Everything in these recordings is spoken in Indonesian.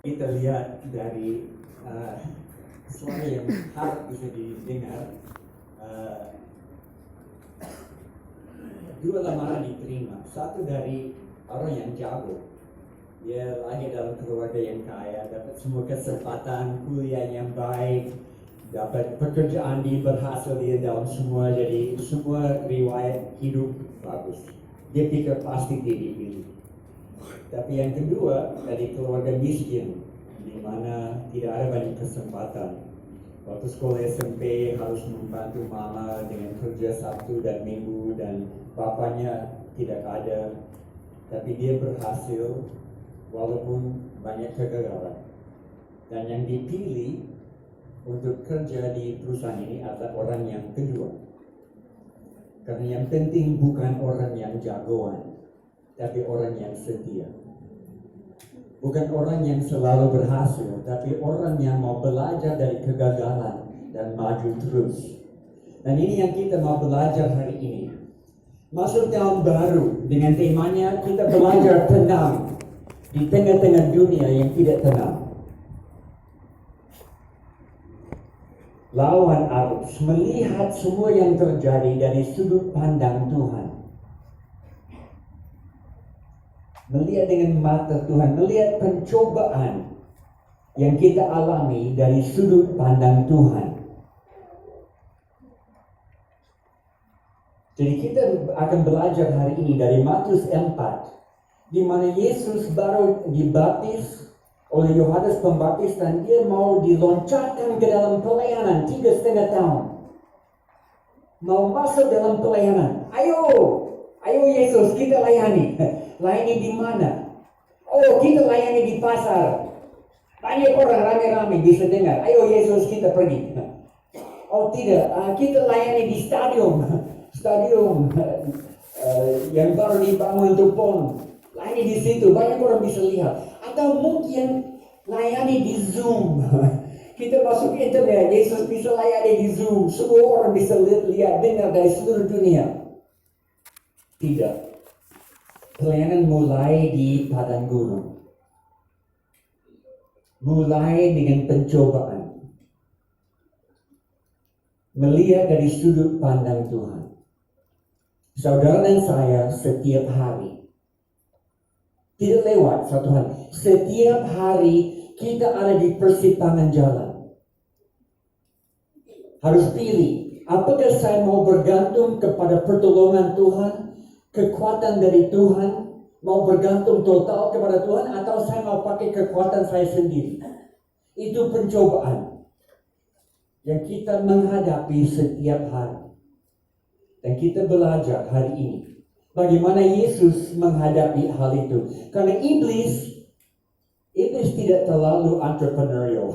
Kita lihat dari suara yang harap bisa didengar, dua lamaran diterima. Satu dari orang yang jago, dia lahir dalam keluarga yang kaya, dapat semua kesempatan, kuliah yang baik, dapat pekerjaan, dia berhasil dia dalam semua, jadi semua riwayat hidup bagus. Dia pikir pasti dia dipilih. Tapi yang kedua, dari keluarga miskin, di mana tidak ada banyak kesempatan. Waktu sekolah SMP harus membantu mama dengan kerja Sabtu dan Minggu, dan bapaknya tidak ada. Tapi dia berhasil walaupun banyak kegagalan. Dan yang dipilih untuk kerja di perusahaan ini adalah orang yang kedua. Karena yang penting bukan orang yang jagoan, tapi orang yang setia. Bukan orang yang selalu berhasil, tapi orang yang mau belajar dari kegagalan dan maju terus. Dan ini yang kita mau belajar hari ini. Masuk tahun baru dengan temanya kita belajar tenang di tengah-tengah dunia yang tidak tenang. Lawan arus, melihat semua yang terjadi dari sudut pandang Tuhan. Melihat dengan mata Tuhan, melihat pencobaan yang kita alami dari sudut pandang Tuhan. Jadi kita akan belajar hari ini dari Matius 4, di mana Yesus baru dibaptis oleh Yohanes Pembaptis dan dia mau diloncatkan ke dalam pelayanan 3,5 tahun. Mau masuk dalam pelayanan. Ayo Yesus, kita layani. Layani di mana? Oh, kita layani di pasar. Banyak orang rame-rame bisa dengar. Ayo Yesus, kita pergi. Oh tidak, kita layani di stadium. Stadium yang baru dibangun untuk PON. Layani di situ, banyak orang bisa lihat. Atau mungkin layani di Zoom. Kita masuk internet, Yesus bisa layani di Zoom. Semua orang bisa lihat, dengar dari seluruh dunia. Tidak. Pelayanan mulai di padang gurun. Mulai dengan pencobaan. Melihat dari sudut pandang Tuhan. Saudara dan saya setiap hari. Tidak lewat satu hari. Setiap hari kita ada di persimpangan jalan. Harus pilih. Apakah saya mau bergantung kepada pertolongan Tuhan? Kekuatan dari Tuhan, mau bergantung total kepada Tuhan, atau saya mau pakai kekuatan saya sendiri. Itu pencobaan yang kita menghadapi setiap hari. Dan kita belajar hari ini bagaimana Yesus menghadapi hal itu. Karena iblis tidak terlalu entrepreneurial.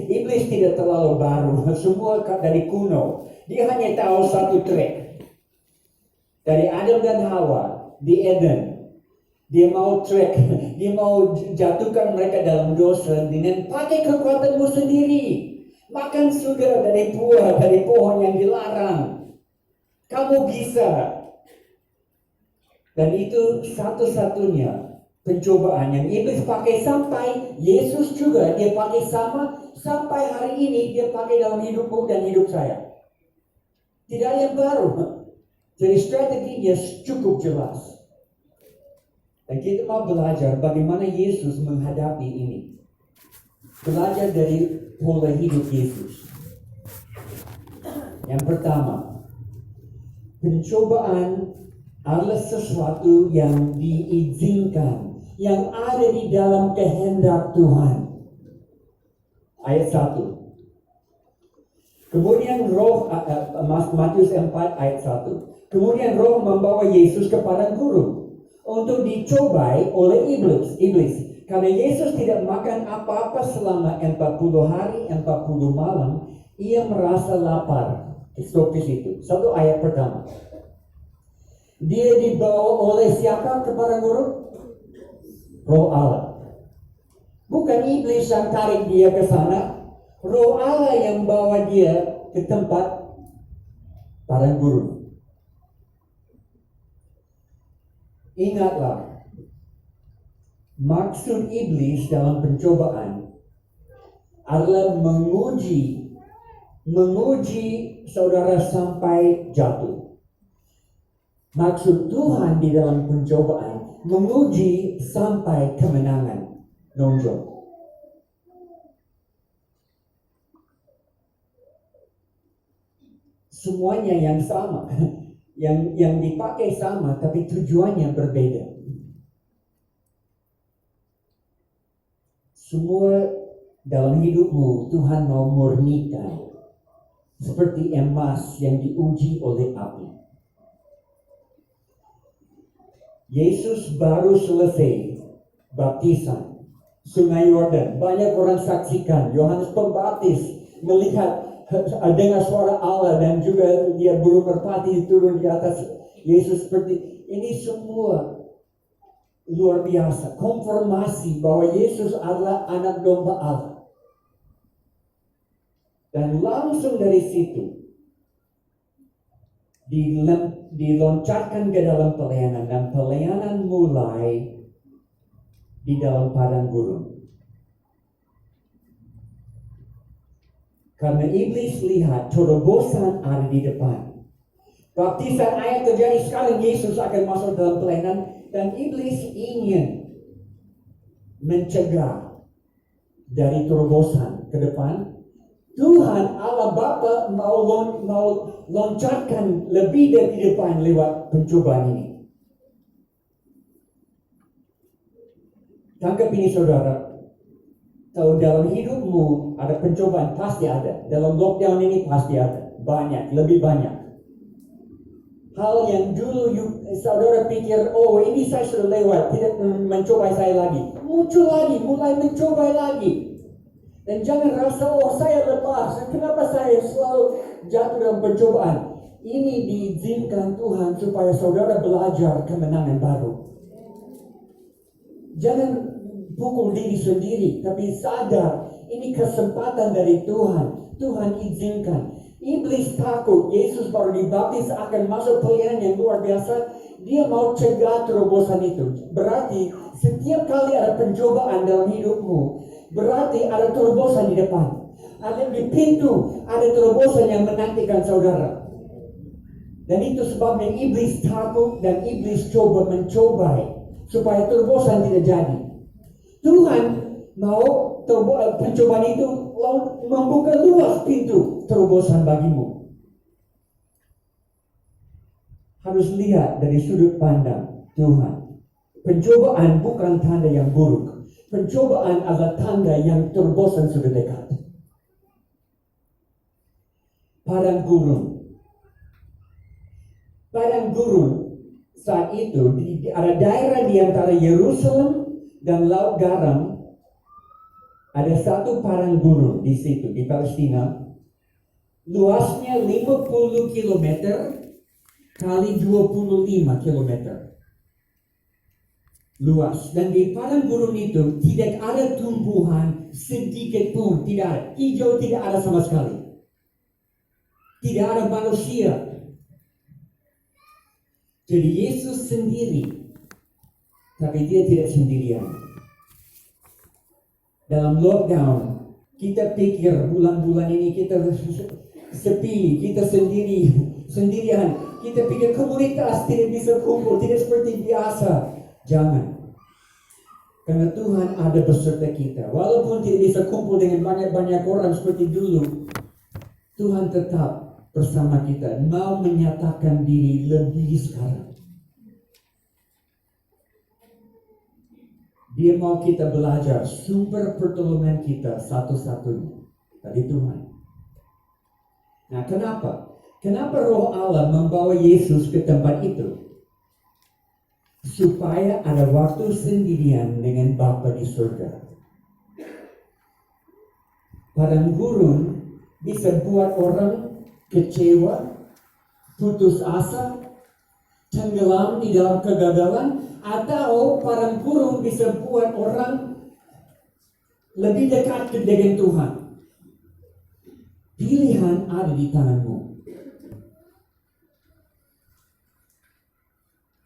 Iblis tidak terlalu baru. Semua dari kuno. Dia hanya tahu satu trik. Dari Adam dan Hawa di Eden, dia mau dia mau jatuhkan mereka dalam dosa dengan pakai kekuatanmu sendiri. Makan sudah dari buah, dari pohon yang dilarang. Kamu bisa. Dan itu satu-satunya pencobaan yang iblis pakai sampai Yesus juga dia pakai sama sampai hari ini dia pakai dalam hidupmu dan hidup saya. Tidak ada yang baru. Jadi strateginya cukup jelas. Dan kita mau belajar bagaimana Yesus menghadapi ini. Belajar dari pola hidup Yesus. Yang pertama, pencobaan adalah sesuatu yang diizinkan, yang ada di dalam kehendak Tuhan. Ayat 1. Kemudian Roh, Matius 4 ayat 1. Kemudian Roh membawa Yesus ke padang gurun untuk dicobai oleh iblis. Karena Yesus tidak makan apa-apa selama 40 hari, 40 malam, ia merasa lapar. Stop di situ. Satu ayat pertama. Dia dibawa oleh siapa ke padang gurun? Roh Allah. Bukan iblis yang tarik dia ke sana. Roh Allah yang bawa dia ke tempat padang gurun. Ingatlah, Maksud iblis dalam pencobaan adalah menguji saudara sampai jatuh. Maksud Tuhan di dalam pencobaan menguji sampai kemenangan nonjol. Semuanya yang sama, yang dipakai sama, tapi tujuannya berbeda. Semua dalam hidupmu Tuhan mau murnikan seperti emas yang diuji oleh api. Yesus baru selesai baptisan Sungai Yordan. Banyak orang saksikan Yohanes Pembaptis melihat dengar suara Allah dan juga dia burung merpati turun di atas Yesus seperti ini. Semua luar biasa, konfirmasi bahwa Yesus adalah anak domba Allah. Dan langsung dari situ diloncarkan ke dalam pelayanan, dan pelayanan mulai di dalam padang gurun. Karena iblis lihat terobosan ada di depan. Baptisan air terjadi, sekarang Yesus akan masuk dalam pelayanan, dan iblis ingin mencegah dari terobosan ke depan. Tuhan Allah Bapa mau loncarkan lebih dari depan lewat pencobaan ini. Tangkap ini saudara. Kalau dalam hidupmu ada pencobaan, pasti ada. Dalam lockdown ini pasti ada. Banyak, lebih banyak. Hal yang dulu saudara pikir, oh ini saya sudah lewat, tidak mencoba saya lagi. Muncul lagi, mulai mencoba lagi. Dan jangan rasa, oh saya lepas, kenapa saya selalu jatuh dalam pencobaan. Ini diizinkan Tuhan supaya saudara belajar kemenangan baru. Jangan pukul diri sendiri, tapi sadar ini kesempatan dari Tuhan. Tuhan izinkan. Iblis takut Yesus baru dibaptis akan masuk pelayanan yang luar biasa. Dia mau cegah terobosan itu. Berarti setiap kali ada pencobaan dalam hidupmu, berarti ada terobosan di depan. Ada di pintu, ada terobosan yang menantikan saudara. Dan itu sebabnya iblis takut dan iblis mencoba supaya terobosan tidak jadi. Tuhan mau pencobaan itu membuka luas pintu terobosan bagimu. Harus lihat dari sudut pandang Tuhan. Pencobaan bukan tanda yang buruk. Pencobaan adalah tanda yang terobosan sudah dekat. Padang gurun saat itu ada daerah di antara Yerusalem dan Laut Garam. Ada satu padang gurun di situ di Palestina. Luasnya 50 km kali 25 km. Luas. Dan di padang gurun itu tidak ada tumbuhan sedikit pun, tidak ada. Hijau tidak ada sama sekali. Tidak ada manusia. Jadi Yesus sendiri, tapi dia tidak sendirian. Dalam lockdown, kita pikir bulan-bulan ini kita sepi, kita sendirian. Kita pikir komunitas tidak bisa kumpul, tidak seperti biasa. Jangan. Karena Tuhan ada beserta kita. Walaupun tidak bisa kumpul dengan banyak-banyak orang seperti dulu, Tuhan tetap bersama kita, mau menyatakan diri lebih sekarang. Dia mau kita belajar sumber pertolongan kita satu-satunya dari Tuhan. Nah, kenapa? Kenapa Roh Allah membawa Yesus ke tempat itu? Supaya ada waktu sendirian dengan Bapa di surga. Padang gurun bisa buat orang kecewa, putus asa, tenggelam di dalam kegagalan. Atau padang gurun bisa buat orang lebih dekat dengan Tuhan. Pilihan ada di tanganmu.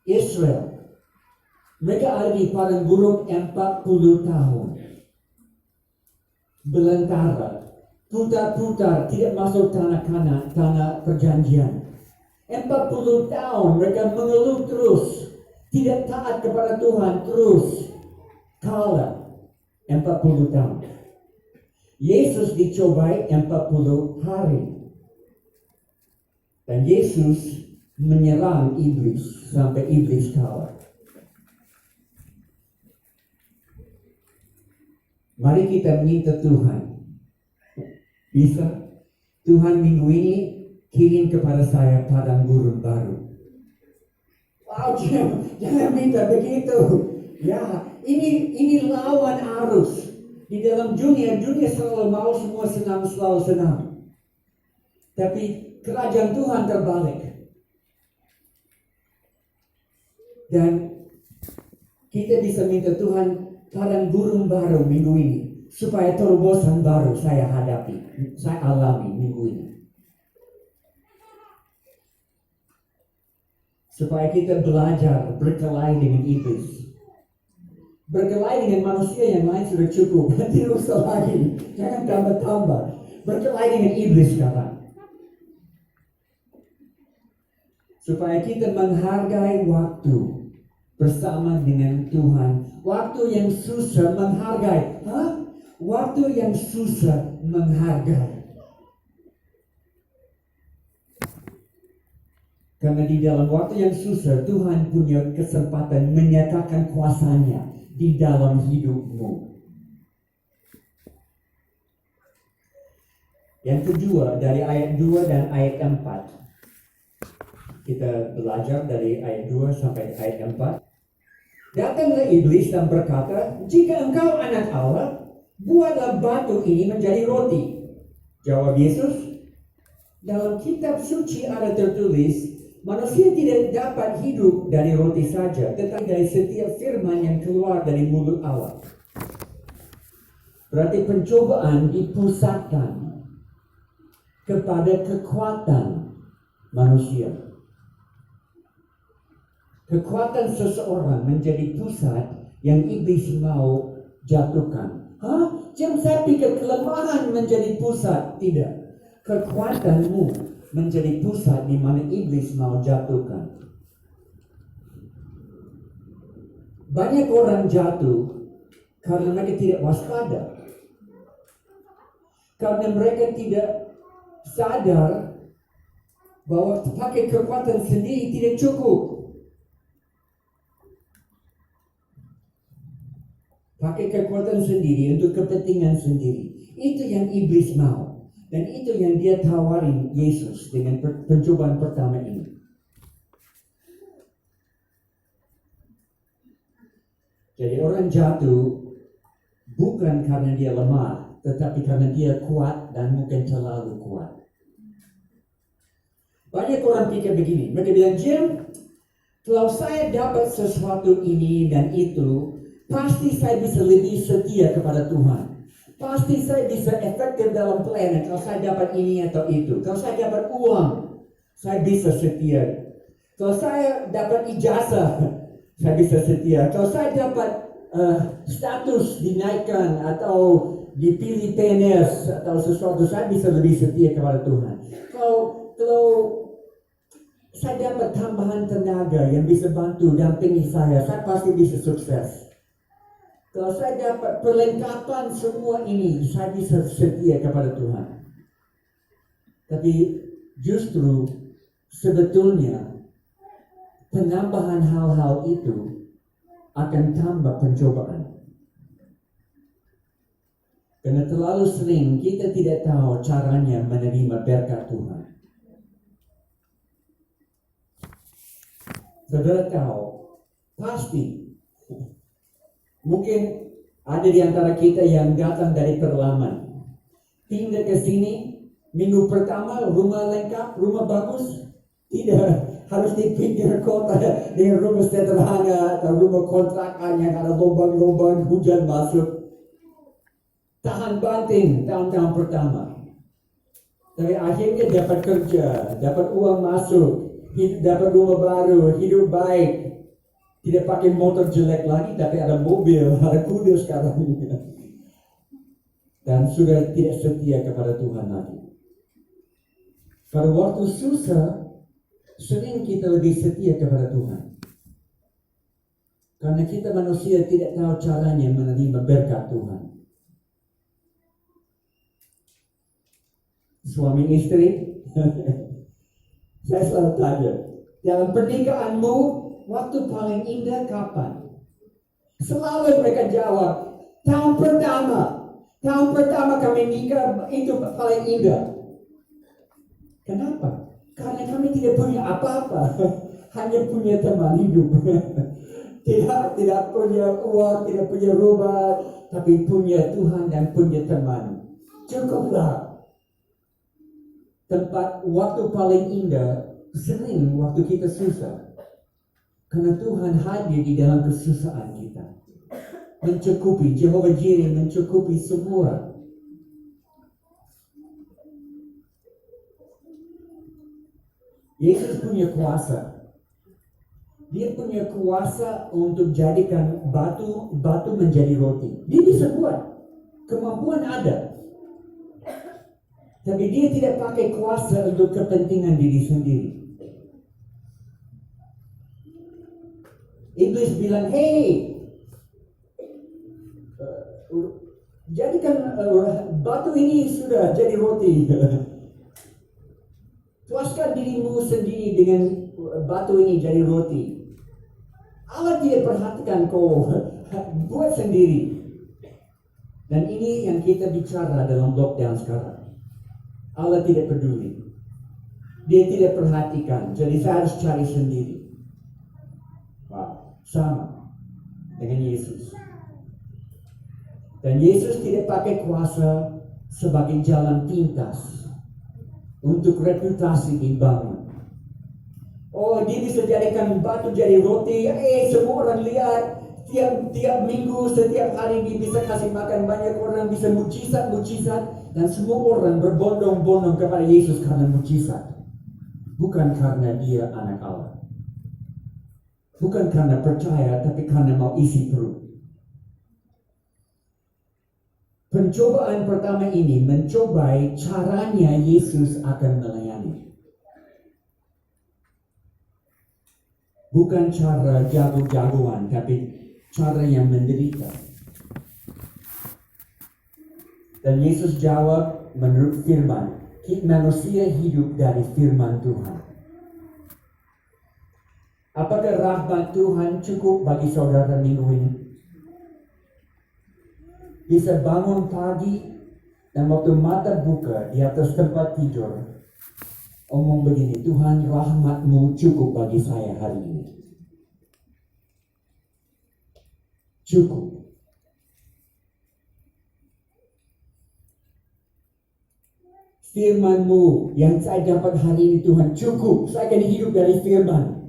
Israel Mereka ada di padang gurun 40 tahun. Belantara, putar-putar, tidak masuk tanah perjanjian. 40 tahun mereka mengeluh terus, tidak taat kepada Tuhan terus. Kalah 40 tahun. Yesus dicobai 40 hari. Dan Yesus menyerang iblis sampai iblis kalah. Mari kita minta Tuhan. Bisa? Tuhan minggu ini kirim kepada saya padang gurun baru. Wow, jangan minta begitu. Ya, ini lawan arus. Di dalam dunia selalu mau semua senang, selalu senang. Tapi kerajaan Tuhan terbalik. Dan kita bisa minta Tuhan padang gurun baru minggu ini, supaya terobosan baru saya hadapi, saya alami minggu ini. Supaya kita belajar berkelahi dengan iblis. Berkelahi dengan manusia yang lain sudah cukup, tidak usah lagi, jangan tambah-tambah. Berkelahi dengan iblis sekarang. Supaya kita menghargai waktu bersama dengan Tuhan. Waktu yang susah menghargai. Waktu yang susah menghargai. Karena di dalam waktu yang susah Tuhan punya kesempatan menyatakan kuasanya di dalam hidupmu. Yang kedua dari ayat 2 dan ayat 4. Kita belajar dari ayat 2 sampai ayat 4. Datanglah iblis dan berkata, jika engkau anak Allah, buatlah batu ini menjadi roti. Jawab Yesus, dalam kitab suci ada tertulis, manusia tidak dapat hidup dari roti saja, tetapi dari setiap firman yang keluar dari mulut Allah. Berarti pencobaan dipusatkan kepada kekuatan manusia. Kekuatan seseorang menjadi pusat yang iblis mau jatuhkan. Jangan saya pikir kelemahan menjadi pusat. Tidak. Kekuatanmu menjadi pusat di mana iblis mau jatuhkan. Banyak orang jatuh karena mereka tidak waspada. Karena mereka tidak sadar bahwa pakai kekuatan sendiri tidak cukup. Pakai kekuatan sendiri untuk kepentingan sendiri. Itu yang iblis mau. Dan itu yang dia tawarin Yesus dengan pencobaan pertama ini. Jadi orang jatuh bukan karena dia lemah, tetapi karena dia kuat dan mungkin terlalu kuat. Banyak orang pikir begini. Mereka bilang, Jim, kalau saya dapat sesuatu ini dan itu, pasti saya bisa lebih setia kepada Tuhan. Pasti saya bisa efektif dalam pelayanan kalau saya dapat ini atau itu. Kalau saya dapat uang, saya bisa setia. Kalau saya dapat ijazah, saya bisa setia. Kalau saya dapat status dinaikkan atau dipilih PNS atau sesuatu, saya bisa lebih setia kepada Tuhan. Kalau saya dapat tambahan tenaga yang bisa bantu dampingi saya pasti bisa sukses. Kalau saya dapat perlengkapan semua ini, saya bisa setia kepada Tuhan. Tapi justru sebetulnya penambahan hal-hal itu akan tambah pencobaan. Karena terlalu sering kita tidak tahu caranya menerima berkat Tuhan. Saudara tahu, pasti mungkin ada di antara kita yang datang dari pedalaman. Pindah ke sini, minggu pertama rumah lengkap, rumah bagus. Tidak, harus di pinggir kota dengan rumah sederhana atau rumah kontrakan yang ada lubang-lubang, hujan masuk. Tahan banting tahun-tahun pertama. Tapi akhirnya dapat kerja, dapat uang masuk, dapat rumah baru, hidup baik. Tidak pakai motor jelek lagi, tapi ada mobil, ada kuda sekarang. Dan sudah tidak setia kepada Tuhan lagi. Pada waktu susah, sering kita lebih setia kepada Tuhan. Karena kita manusia tidak tahu caranya menerima berkat Tuhan. Suami istri, saya selalu tanya, dalam pernikahanmu, waktu paling indah kapan? Selalu mereka jawab, tahun pertama. Tahun pertama kami nikah itu paling indah. Kenapa? Karena kami tidak punya apa-apa. Hanya punya teman hidup. Tidak punya uang, tidak punya rumah, tapi punya Tuhan dan punya teman. Cukuplah. Tempat waktu paling indah sering waktu kita susah. Karena Tuhan hadir di dalam kesusahan kita. Mencukupi, Jehovah Jireh mencukupi semua. Yesus punya kuasa. Dia punya kuasa untuk jadikan batu menjadi roti. Dia bisa buat. Kemampuan ada. Tapi dia tidak pakai kuasa untuk kepentingan diri sendiri. Iblis bilang, hey, jadikan batu ini sudah jadi roti. Puaskan dirimu sendiri dengan batu ini jadi roti. Allah tidak perhatikan kau buat sendiri. Dan ini yang kita bicara dalam lockdown sekarang. Allah tidak peduli. Dia tidak perhatikan. Jadi saya harus cari sendiri. Wow, sama dengan Yesus. Dan Yesus tidak pakai kuasa sebagai jalan pintas untuk reputasi dibangun. Oh, dia bisa jadikan batu jadi roti. Semua orang lihat. Tiap minggu, setiap hari dia bisa kasih makan banyak orang, bisa mujizat. Dan semua orang berbondong-bondong kepada Yesus karena mujizat. Bukan karena dia anak Allah. Bukan karena percaya, tapi karena mau isi perut. Pencobaan pertama ini mencobai caranya Yesus akan melayani. Bukan cara jago-jagoan, tapi cara yang menderita. Dan Yesus jawab menurut firman, manusia hidup dari firman Tuhan. Apakah rahmat Tuhan cukup bagi saudara minggu ini? Bisa bangun pagi dan waktu mata buka di atas tempat tidur, omong begini, Tuhan, rahmat-Mu cukup bagi saya hari ini. Cukup. Firman-Mu yang saya dapat hari ini, Tuhan, cukup. Saya akan hidup dari firman.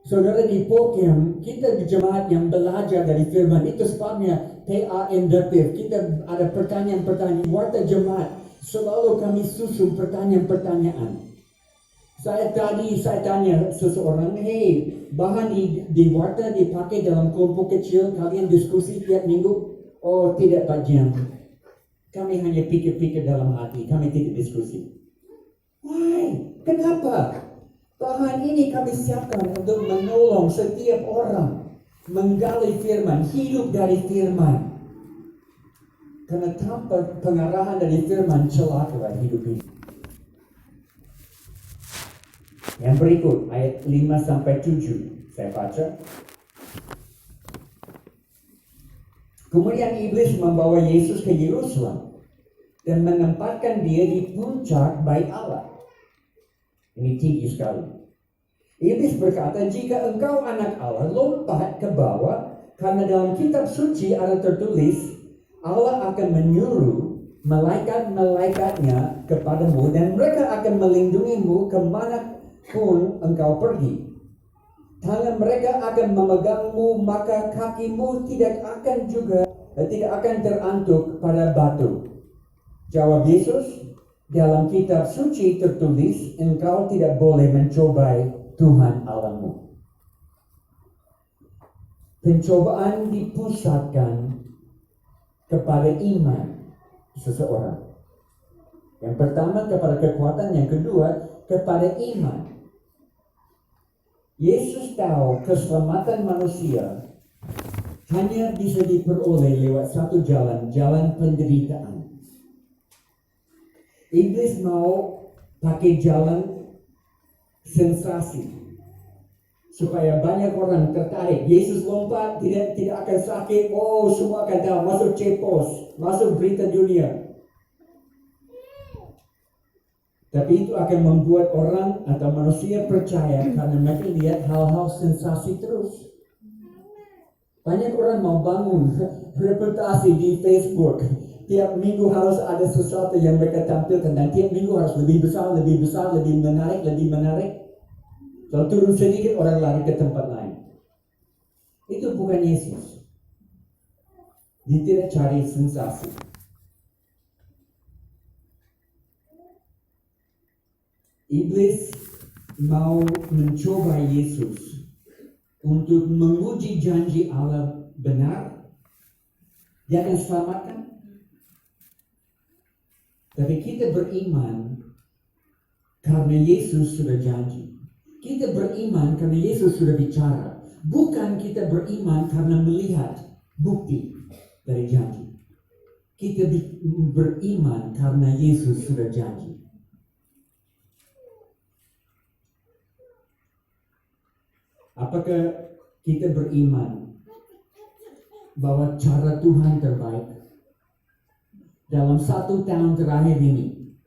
Saudara, di Pokem, kita di jemaat yang belajar dari firman. Itu sebabnya PAMDP. Kita ada pertanyaan-pertanyaan. Warta jemaat, selalu kami susun pertanyaan-pertanyaan. Saya tanya seseorang, hey, bahan di warta dipakai dalam kelompok kecil, kalian diskusi tiap minggu? Oh, tidak Pak Jam. Kami hanya pikir-pikir dalam hati, kami tidak diskusi. Why? Kenapa? Bahan ini kami siapkan untuk menolong setiap orang menggali firman, hidup dari firman. Karena tanpa pengarahan dari firman, celaka hidup ini. Yang berikut, ayat 5-7, saya baca. Kemudian iblis membawa Yesus ke Yerusalem dan menempatkan dia di puncak bait Allah. Ini tinggi sekali. Iblis berkata, jika engkau anak Allah, lompat ke bawah, karena dalam kitab suci ada tertulis, Allah akan menyuruh malaikat-malaikatnya kepadamu dan mereka akan melindungimu kemanapun engkau pergi. Tangan mereka akan memegangmu, maka kakimu tidak akan terantuk pada batu. Jawab Yesus, dalam kitab suci tertulis, engkau tidak boleh mencobai Tuhan Allahmu. Pencobaan dipusatkan kepada iman seseorang. Yang pertama kepada kekuatan, yang kedua kepada iman. Yesus tahu keselamatan manusia hanya bisa diperoleh lewat satu jalan, jalan penderitaan. Iblis mau pakai jalan sensasi supaya banyak orang tertarik. Yesus lompat, tidak akan sakit. Oh, semua akan tahu. Masuk cepos, masuk berita dunia. Tapi itu akan membuat orang atau manusia percaya karena mereka lihat hal-hal sensasi terus. Banyak orang mau bangun reputasi di Facebook. Tiap minggu harus ada sesuatu yang mereka tampilkan, dan tiap minggu harus lebih besar, lebih menarik. Kalau turun sedikit, orang lari ke tempat lain. Itu bukan Yesus. Dia tidak cari sensasi. Iblis mau mencoba Yesus untuk menguji janji Allah benar. Dia akan selamatkan. Tapi kita beriman karena Yesus sudah janji. Kita beriman karena Yesus sudah bicara. Bukan kita beriman karena melihat bukti dari janji. Kita beriman karena Yesus sudah janji. Apakah kita beriman bahwa cara Tuhan terbaik dalam 1 tahun terakhir ini?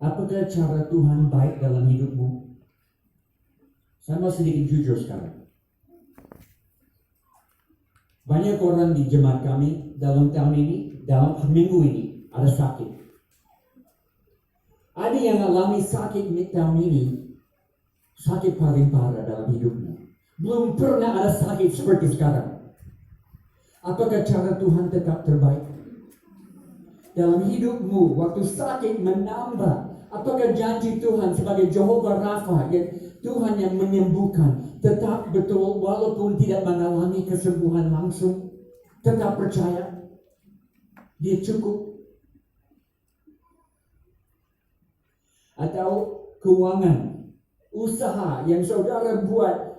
Apakah cara Tuhan baik dalam hidupmu? Saya mau sedikit jujur sekarang. Banyak orang di jemaat kami dalam tahun ini, dalam minggu ini, ada sakit. Ada yang alami sakit tahun ini, sakit paling parah dalam hidupnya. Belum pernah ada sakit seperti sekarang. Apakah cara Tuhan tetap terbaik? Dalam hidupmu, waktu sakit menambah. Apakah janji Tuhan sebagai Jehovah Rafa, Tuhan yang menyembuhkan, tetap betul walaupun tidak mengalami kesembuhan langsung? Tetap percaya Dia cukup? Atau keuangan, usaha yang saudara buat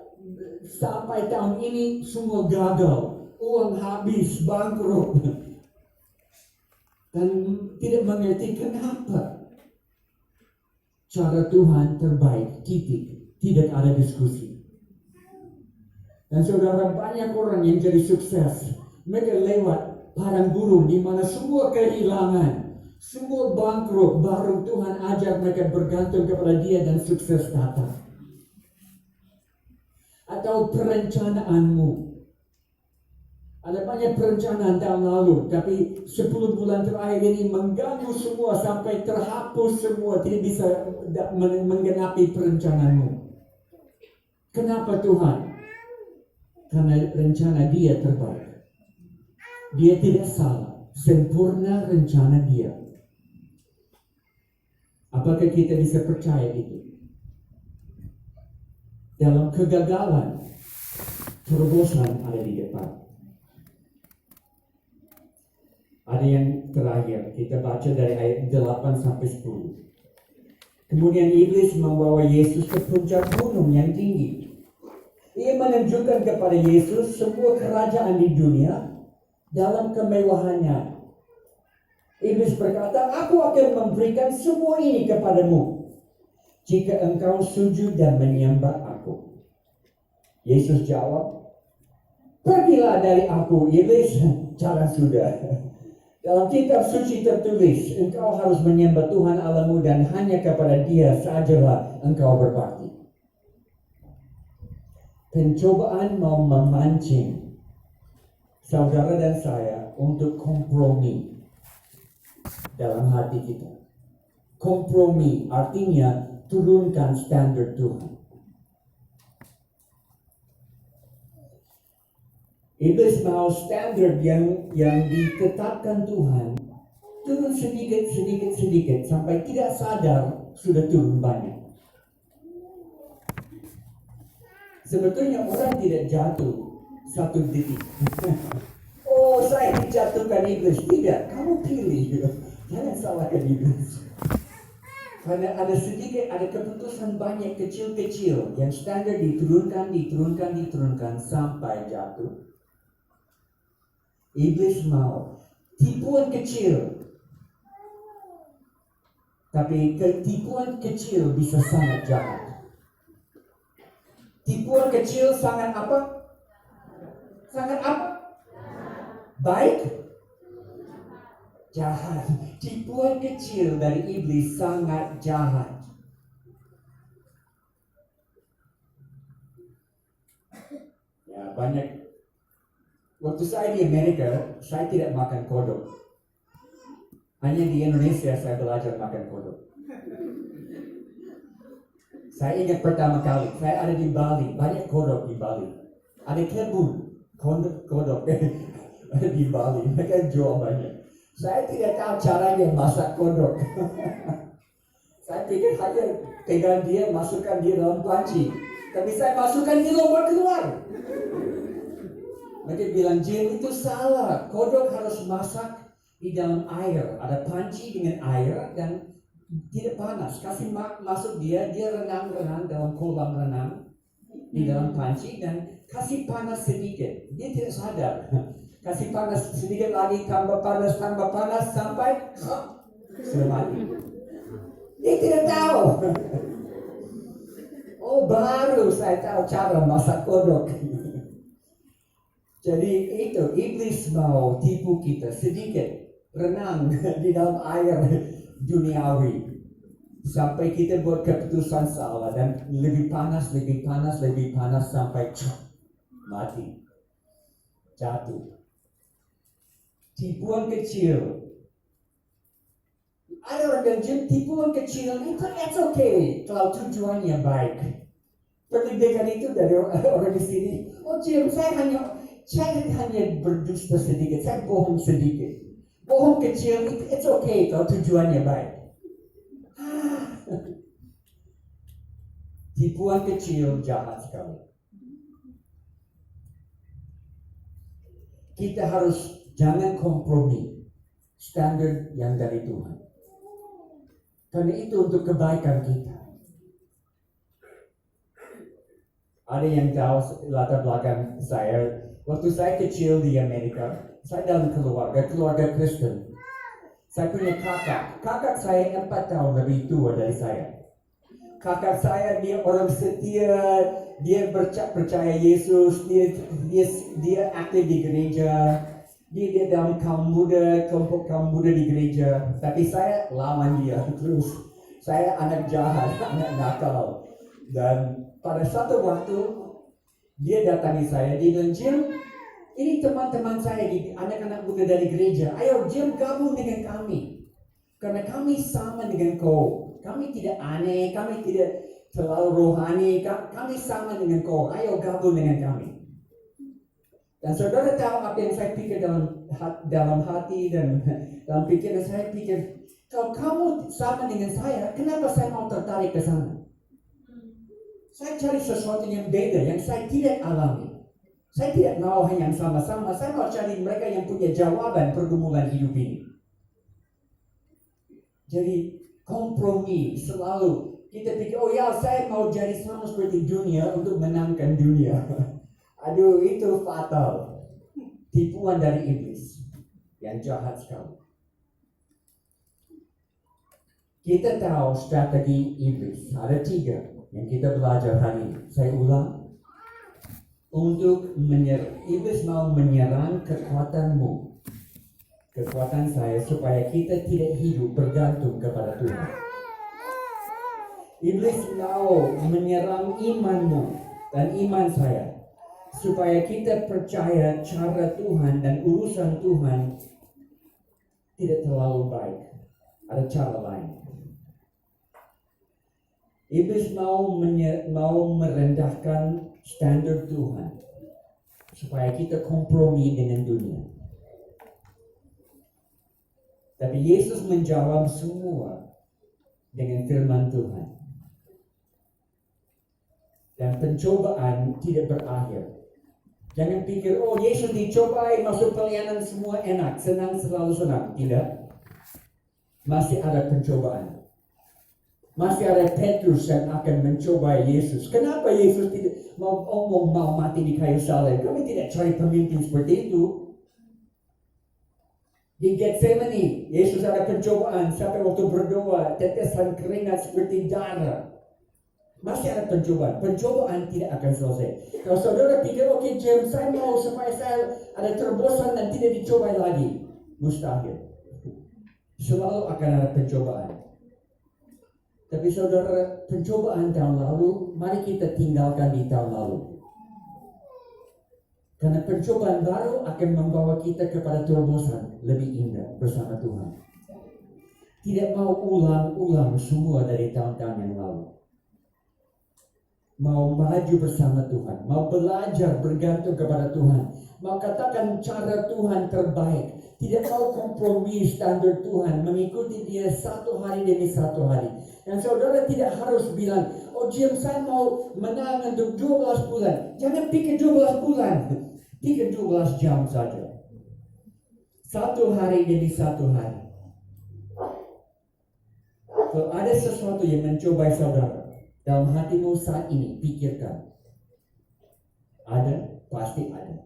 sampai tahun ini semua gagal, uang habis, bangkrut, dan tidak mengerti kenapa. Cara Tuhan terbaik, titik, tidak ada diskusi. Dan saudara, banyak orang yang jadi sukses, mereka lewat padang gurun di mana semua kehilangan, semua bangkrut, baru Tuhan ajar mereka bergantung kepada Dia dan sukses datang. Atau perencanaanmu. Ada banyak perencanaan tahun lalu, tapi 10 bulan terakhir ini mengganggu semua sampai terhapus semua, tidak bisa menggenapi perencanaanmu. Kenapa Tuhan? Karena rencana Dia terbaik. Dia tidak salah, sempurna rencana Dia. Apakah kita bisa percaya itu? Dalam kegagalan, terobosan ada di depan. Ada yang terakhir, kita baca dari ayat 8 sampai 10. Kemudian iblis membawa Yesus ke puncak gunung yang tinggi. Ia menunjukkan kepada Yesus semua kerajaan di dunia dalam kemewahannya. Iblis berkata, "Aku akan memberikan semua ini kepadamu jika engkau sujud dan menyembah aku." Yesus jawab, "Pergilah dari aku, iblis." Jangan sudah. Dalam kitab suci tertulis, engkau harus menyembah Tuhan Allahmu dan hanya kepada Dia sajalah engkau berbakti. Pencobaan mau memancing saudara dan saya untuk kompromi dalam hati kita. Kompromi artinya turunkan standar Tuhan. Iblis mau standar yang ditetapkan Tuhan turun sedikit sampai tidak sadar sudah turun banyak. Sebetulnya orang tidak jatuh 1 detik. Oh, saya dijatuhkan iblis. Tidak, kamu pilih. Jangan salahkan iblis. Karena ada keputusan banyak kecil-kecil yang standar diturunkan sampai jatuh. Iblis mau tipuan kecil. Tapi tipuan kecil bisa sangat jahat. Tipuan kecil sangat apa? Sangat apa? Baik? Jahat. Tipuan kecil dari iblis sangat jahat. Ya, banyak. Waktu saya di Amerika, saya tidak makan kodok. Hanya di Indonesia saya belajar makan kodok. Saya ingat pertama kali, saya ada di Bali, banyak kodok di Bali. Ada kebun kodok di Bali, mereka jual banyak. Saya tidak tahu caranya masak kodok. Saya pikir hanya pegang dia, masukkan dia dalam panci. Tapi saya masukkan dia keluar. Mereka bilang, Jim, itu salah. Kodok harus masak di dalam air. Ada panci dengan air dan tidak panas. Kasih masuk dia renang dalam kolam renang di dalam panci dan kasih panas sedikit. Dia tidak sadar. Kasih panas sedikit lagi, tambah panas sampai sudah mati. Dia tidak tahu. Oh, baru saya tahu cara masak kodok. Jadi itu iblis mau tipu kita sedikit, renang di dalam air duniawi sampai kita buat keputusan salah dan lebih panas sampai mati, jatuh. Tipuan kecil. Ada orang bilang, tipuan kecil itu it's okay kalau tujuannya baik. Perbedaan itu dari orang di sini. Oh, Jim, saya hanya berdusta sedikit, saya bohong sedikit. Bohong kecil, it's okay kalau tujuannya baik. Tipuan kecil jahat sekali. Kita harus jangan kompromi standar yang dari Tuhan. Karena itu untuk kebaikan kita. Ada yang tahu latar belakang saya. Waktu saya kecil di Amerika, saya dalam keluarga Kristen. Saya punya kakak saya 4 tahun lebih tua dari saya. Kakak saya dia orang setia, dia percaya Yesus, dia aktif di gereja, dia dalam kelompok kaum muda di gereja. Tapi saya lawan dia terus. Saya anak jahat, anak nakal. Dan pada satu waktu dia datangi saya, dia bilang, Jim, ini teman-teman saya, anak-anak muda dari gereja. Ayo Jim, gabung dengan kami. Karena kami sama dengan kau. Kami tidak aneh, kami tidak terlalu rohani. Kami sama dengan kau. Ayo gabung dengan kami. Dan saudara tahu apa yang saya pikir dalam hati dan dalam pikiran saya pikir, kalau kamu sama dengan saya, kenapa saya mau tertarik ke sana? Saya cari sesuatu yang beda, yang saya tidak alami. Saya tidak mau hanya yang sama-sama. Saya mau cari mereka yang punya jawaban pergumulan hidup ini. Jadi kompromi selalu. Kita pikir, oh ya saya mau jadi sama seperti dunia untuk menangkan dunia. Aduh, itu fatal. Tipuan dari iblis yang jahat sekali. Kita tahu strategi iblis. Ada 3 yang kita belajar hari ini. Saya ulang. Untuk iblis mau menyerang kekuatanmu, kekuatan saya, supaya kita tidak hidup bergantung kepada Tuhan. Iblis mau menyerang imanmu dan iman saya, supaya kita percaya cara Tuhan dan urusan Tuhan tidak terlalu baik. Ada cara lain. Iblis mau merendahkan standar Tuhan supaya kita kompromi dengan dunia. Tapi Yesus menjawab semua dengan firman Tuhan. Dan pencobaan tidak berakhir Jangan pikir, oh Yesus dicobai masuk pelayanan semua enak, senang, selalu senang. Tidak. Masih ada pencobaan. Masih ada Petrus yang akan mencobai Yesus. Kenapa Yesus tidak mau mati di kayu salib? Kami tidak cari pemimpin seperti itu. Di Getsemani, Yesus ada pencobaan sampai waktu berdoa, tetesan keringat seperti darah. Masih ada pencobaan. Pencobaan tidak akan selesai. Kalau saudara pikir, oke, James, saya mau supaya saya ada terobosan dan tidak dicobai lagi. Mustahil. Selalu akan ada pencobaan. Tapi saudara, pencobaan tahun lalu, mari kita tinggalkan di tahun lalu. Karena pencobaan baru akan membawa kita kepada terobosan lebih indah bersama Tuhan. Tidak mau ulang-ulang semua dari tahun-tahun yang lalu. Mau maju bersama Tuhan, mau belajar bergantung kepada Tuhan, mau katakan cara Tuhan terbaik, tidak mau kompromi standar Tuhan, mengikuti Dia satu hari demi satu hari. Dan saudara tidak harus bilang, oh Jim, saya mau menang untuk 12 bulan. Jangan pikir 12 bulan, pikir 12 jam saja. Satu hari demi satu hari. Kalau ada sesuatu yang mencobai saudara, dalam hatimu saat ini, pikirkan. Ada, pasti ada.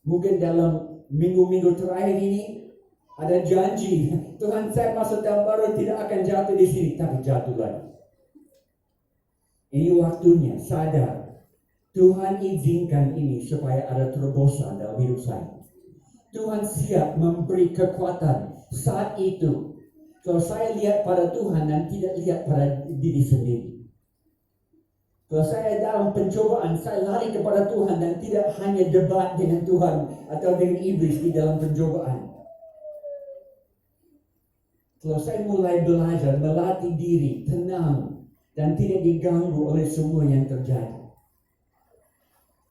Mungkin dalam minggu-minggu terakhir ini, ada janji, Tuhan saya masuk tahun baru tidak akan jatuh di sini, tapi jatuh lagi. Ini waktunya, sadar. Tuhan izinkan ini supaya ada terobosan dalam hidup saya. Tuhan siap memberi kekuatan saat itu. Kalau saya lihat pada Tuhan dan tidak lihat pada diri sendiri. Kalau saya dalam pencobaan, saya lari kepada Tuhan dan tidak hanya debat dengan Tuhan atau dengan iblis di dalam pencobaan. Kalau saya mulai belajar, melatih diri, tenang, dan tidak diganggu oleh semua yang terjadi.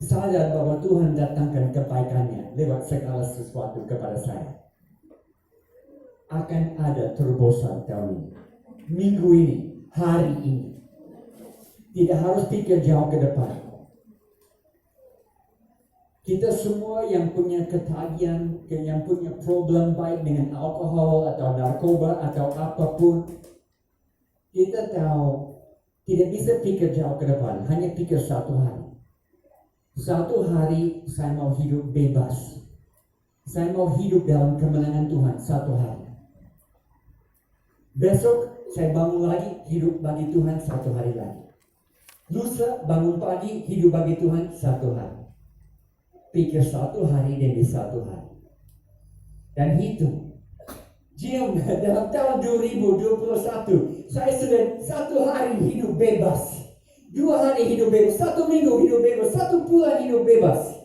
Sadar bahwa Tuhan datangkan kebaikannya lewat segala sesuatu kepada saya. Akan ada terobosan tahun ini, minggu ini, hari ini. Tidak harus pikir jauh ke depan. Kita semua yang punya ketagihan, yang punya problem baik dengan alkohol atau narkoba atau apapun, kita tahu tidak bisa pikir jauh ke depan, hanya pikir satu hari. Satu hari saya mau hidup bebas. Saya mau hidup dalam kemenangan Tuhan satu hari. Besok saya bangun lagi, hidup bagi Tuhan satu hari lagi. Lusa bangun pagi, hidup bagi Tuhan satu hari. Pikir satu hari demi satu hari. Dan hitung. Jim, dalam tahun 2021, saya sudah satu hari hidup bebas. 2 hari hidup bebas, 1 minggu hidup bebas, 1 bulan hidup bebas.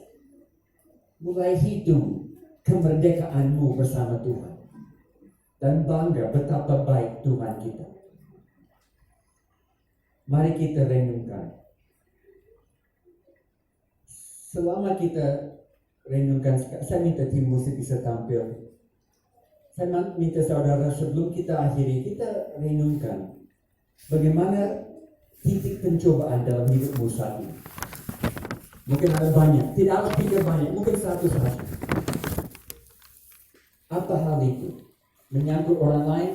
Mulai hitung kemerdekaanmu bersama Tuhan. Dan bangga betapa baik Tuhan kita. Mari kita renungkan. Selama kita renungkan, saya minta tim musik bisa tampil. Saya minta saudara sebelum kita akhiri, kita renungkan bagaimana titik pencobaan dalam hidupmu saat ini. Mungkin ada banyak, tidak harus pikir banyak, mungkin satu saja. Apa hal itu? Menyangkut orang lain,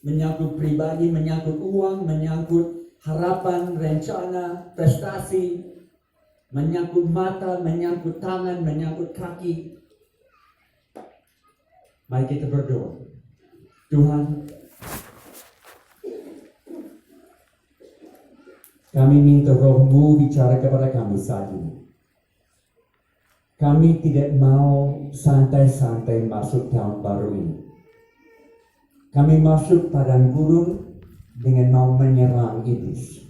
menyangkut pribadi, menyangkut uang, menyangkut harapan, rencana, prestasi, menyangkut mata, menyangkut tangan, menyangkut kaki. Mari kita berdoa. Tuhan, kami minta Roh-Mu bicara kepada kami saat ini. Kami tidak mau santai-santai masuk tahun baru ini. Kami masuk padang gurun dengan mau menyerang iblis.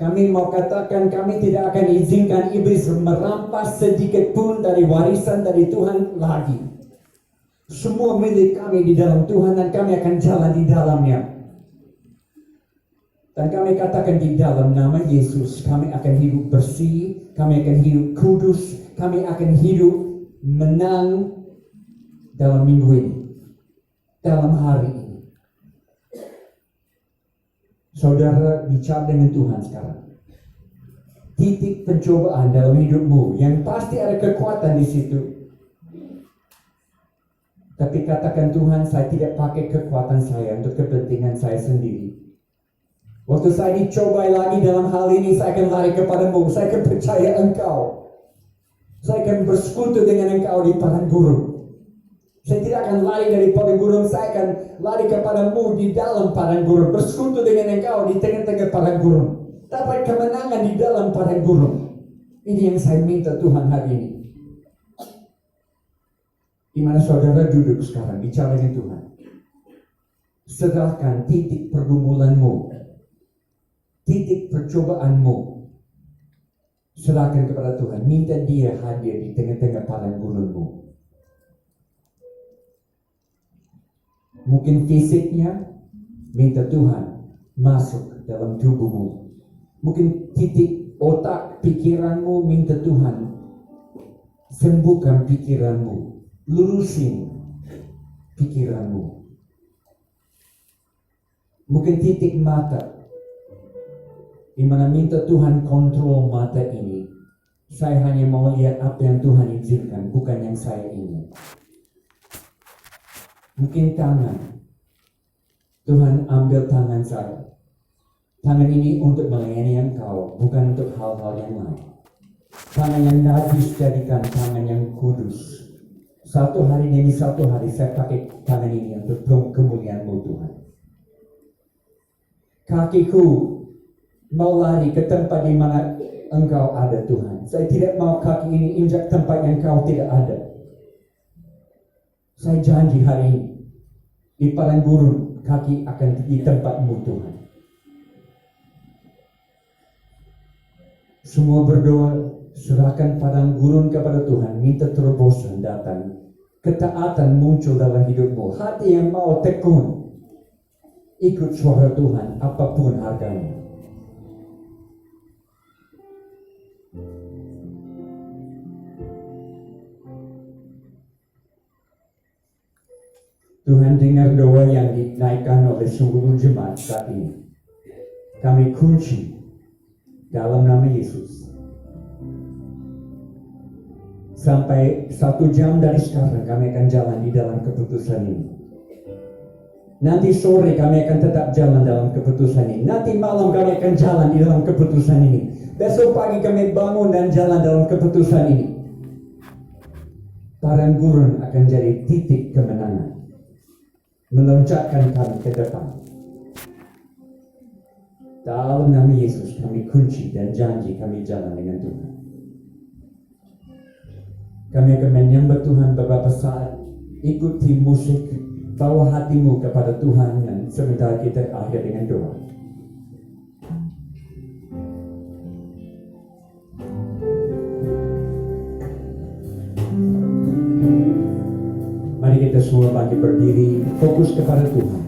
Kami mau katakan kami tidak akan izinkan iblis merampas sedikit pun dari warisan dari Tuhan lagi. Semua milik kami di dalam Tuhan dan kami akan jalan di dalamnya. Dan kami katakan di dalam nama Yesus, kami akan hidup bersih, kami akan hidup kudus, kami akan hidup menang dalam minggu ini, dalam hari ini. Saudara bicara dengan Tuhan sekarang. titik pencobaan dalam hidupmu, yang pasti ada kekuatan di situ. Tapi katakan, Tuhan, saya tidak pakai kekuatan saya untuk kepentingan saya sendiri. Waktu saya dicoba lagi dalam hal ini, saya akan lari kepadamu. Saya akan percaya Engkau. Saya akan bersekutu dengan Engkau di padang gurun. Saya tidak akan lari dari padang gurun. Saya akan lari kepadamu di dalam padang gurun. Bersekutu dengan Engkau di tengah-tengah padang gurun. Dapat kemenangan di dalam padang gurun. Ini yang saya minta Tuhan hari ini. Di mana saudara duduk sekarang, bicara dengan Tuhan. Serahkan titik pergumulanmu, titik percobaanmu. Serahkan kepada Tuhan. Minta Dia hadir di tengah-tengah padang gurunmu. Mungkin fisiknya, minta Tuhan masuk dalam tubuhmu. Mungkin titik otak pikiranmu, minta Tuhan sembuhkan pikiranmu. Lurusin pikiranmu. Mungkin titik mata, di mana minta Tuhan kontrol mata ini. Saya hanya mau lihat apa yang Tuhan izinkan, bukan yang saya ingin. Mungkin tangan, Tuhan ambil tangan saya. Tangan ini untuk melayani Engkau, bukan untuk hal-hal yang lain. Tangan yang najis jadikan tangan yang kudus. Satu hari demi satu hari saya pakai tangan ini untuk kemuliaan-Mu, Tuhan. Kakiku mau lari ke tempat di mana Engkau ada, Tuhan. Saya tidak mau kaki ini injak tempat yang Engkau tidak ada. Saya janji hari ini di padang gurun kaki akan di tempat-Mu, Tuhan. Semua berdoa, serahkan padang gurun kepada Tuhan. Minta terobosan datang. Ketaatan muncul dalam hidupmu. Hati yang mau tekun. Ikut suara Tuhan apapun harganya. Tuhan dengar doa yang dinaikkan oleh seluruh jemaat saat ini. Kami kunci dalam nama Yesus. Sampai 1 jam dari sekarang kami akan jalan di dalam keputusan ini. Nanti sore kami akan tetap jalan dalam keputusan ini. Nanti malam kami akan jalan di dalam keputusan ini. Besok pagi kami bangun dan jalan dalam keputusan ini. Padang gurun akan jadi titik kemenangan. Meloncatkan kami ke depan. Dalam nama Yesus kami kunci dan janji kami jalan dengan Tuhan. Kami akan menyembah Tuhan beberapa saat. Ikuti musik, bawa hatimu kepada Tuhan, dan sebentar kita akhir dengan doa. Mari kita semua bangkit berdiri, fokus kepada Tuhan.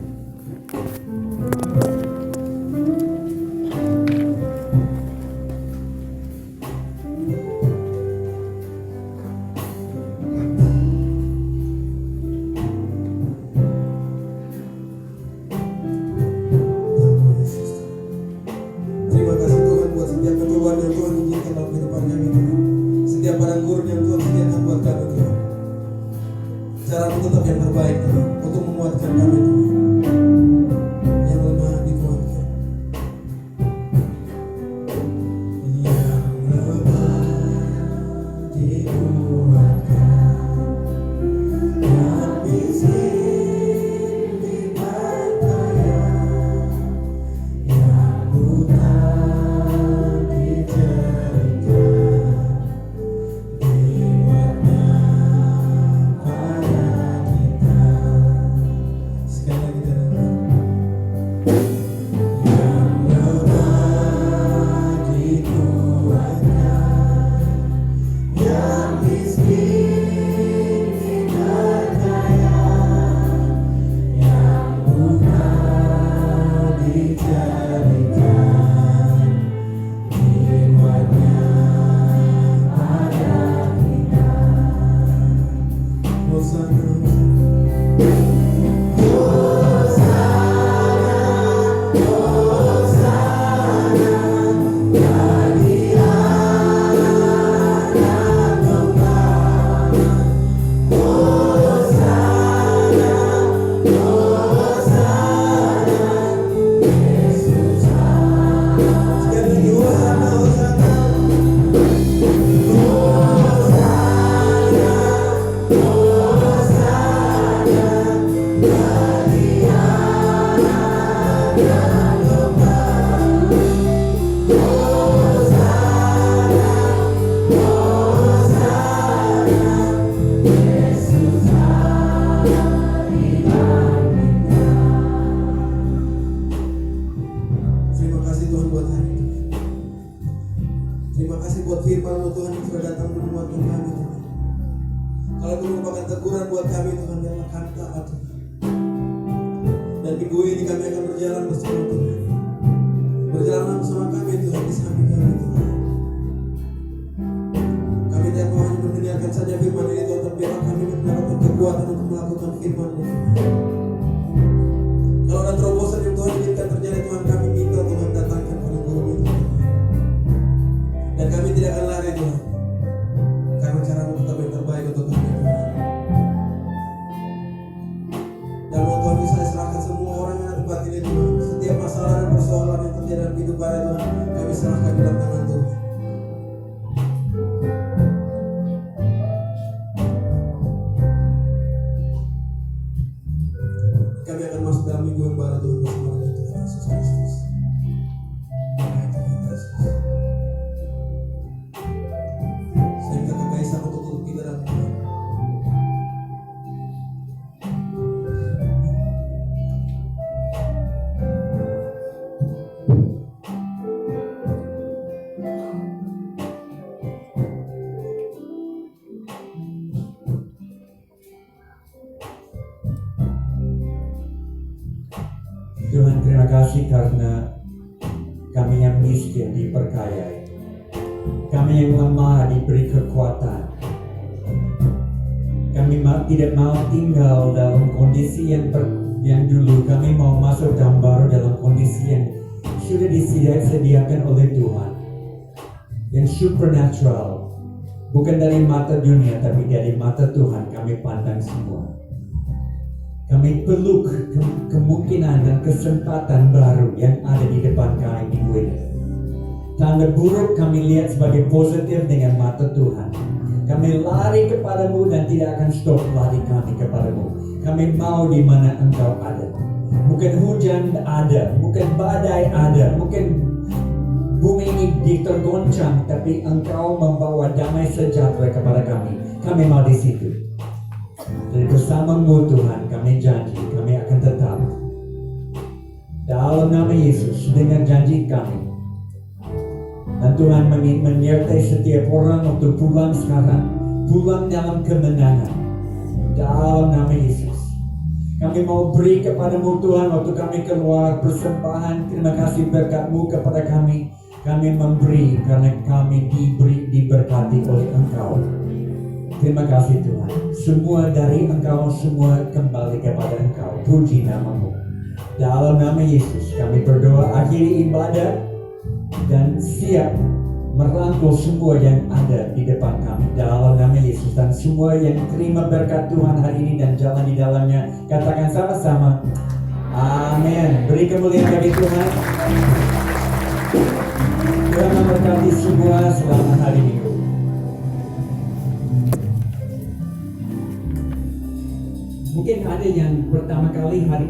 Terima kasih Tuhan buat hari ini. Terima kasih buat firman-Mu Tuhan yang sudah datang menguatkan kami Tuhan. Kalau itu merupakan teguran buat kami Tuhan, biarlah kami taat Tuhan. Dan minggu ini kami akan berjalan bersama Tuhan. Berjalan bersama kami Tuhan, di samping kami Tuhan. Kami tidak mau hanya mendengarkan saja firman ini Tuhan, tapi biarlah kami mendapatkan kekuatan untuk melakukan firman-Mu Tuhan. Kalau ada terobosan yang Tuhan inginkan terjadi Tuhan, kami minta Tuhan datangkan pada guru itu. Dan kami tidak akan lari Tuhan, karena cara-Mu tetap yang terbaik untuk kami Tuhan. Dan mau Tuhan bisa serahkan semua orang yang ada di tempat ini Tuhan. Setiap masalah dan persoalan yang terjadi dalam hidup kami Tuhan, kami serahkan di dalam tangan Tuhan. Kami akan masuk dalam minggu yang baru Tuhan bersama dengan Tuhan Yesus Kristus. Amin Tuhan Yesus. Saya minta Kak Kaisa untuk tutup kita dalam Tuhan. Tuhan, terima kasih karena kami yang miskin diperkayai, kami yang lemah diberi kekuatan. Kami tidak mau tinggal dalam kondisi yang dulu. Kami mau masuk dalam baru, dalam kondisi yang sudah disediakan oleh Tuhan, yang supernatural, bukan dari mata dunia tapi dari mata Tuhan. Kami pandang semua. Kami peluk kemungkinan dan kesempatan baru yang ada di depan kami minggu ini. Tanda buruk kami lihat sebagai positif dengan mata Tuhan. Kami lari kepadamu dan tidak akan stop lari kami kepadamu. Kami mau di mana Engkau ada. Bukan hujan ada, bukan badai ada, mungkin bumi ini ditergoncang, tapi Engkau membawa damai sejahtera kepada kami. Kami mau di situ. Jadi bersama-Mu Tuhan, kami janji kami akan tetap dalam nama Yesus dengan janji kami. Dan Tuhan menyertai setiap orang untuk pulang sekarang, pulang dalam kemenangan dalam nama Yesus. Kami mau beri kepada-Mu Tuhan waktu kami keluar persembahan. Terima kasih berkat-Mu kepada kami. Kami memberi karena kami diberkati oleh Engkau. Terima kasih Tuhan. Semua dari Engkau, semua kembali kepada Engkau. Puji nama-Mu. Dalam nama Yesus kami berdoa, akhiri ibadah dan siap merangkul semua yang ada di depan kami. Dalam nama Yesus, dan semua yang terima berkat Tuhan hari ini dan jalan di dalamnya, katakan sama-sama, amin. Beri kemuliaan bagi Tuhan. Tuhan memberkati semua selama hari Minggu. Mungkin ada yang pertama kali hari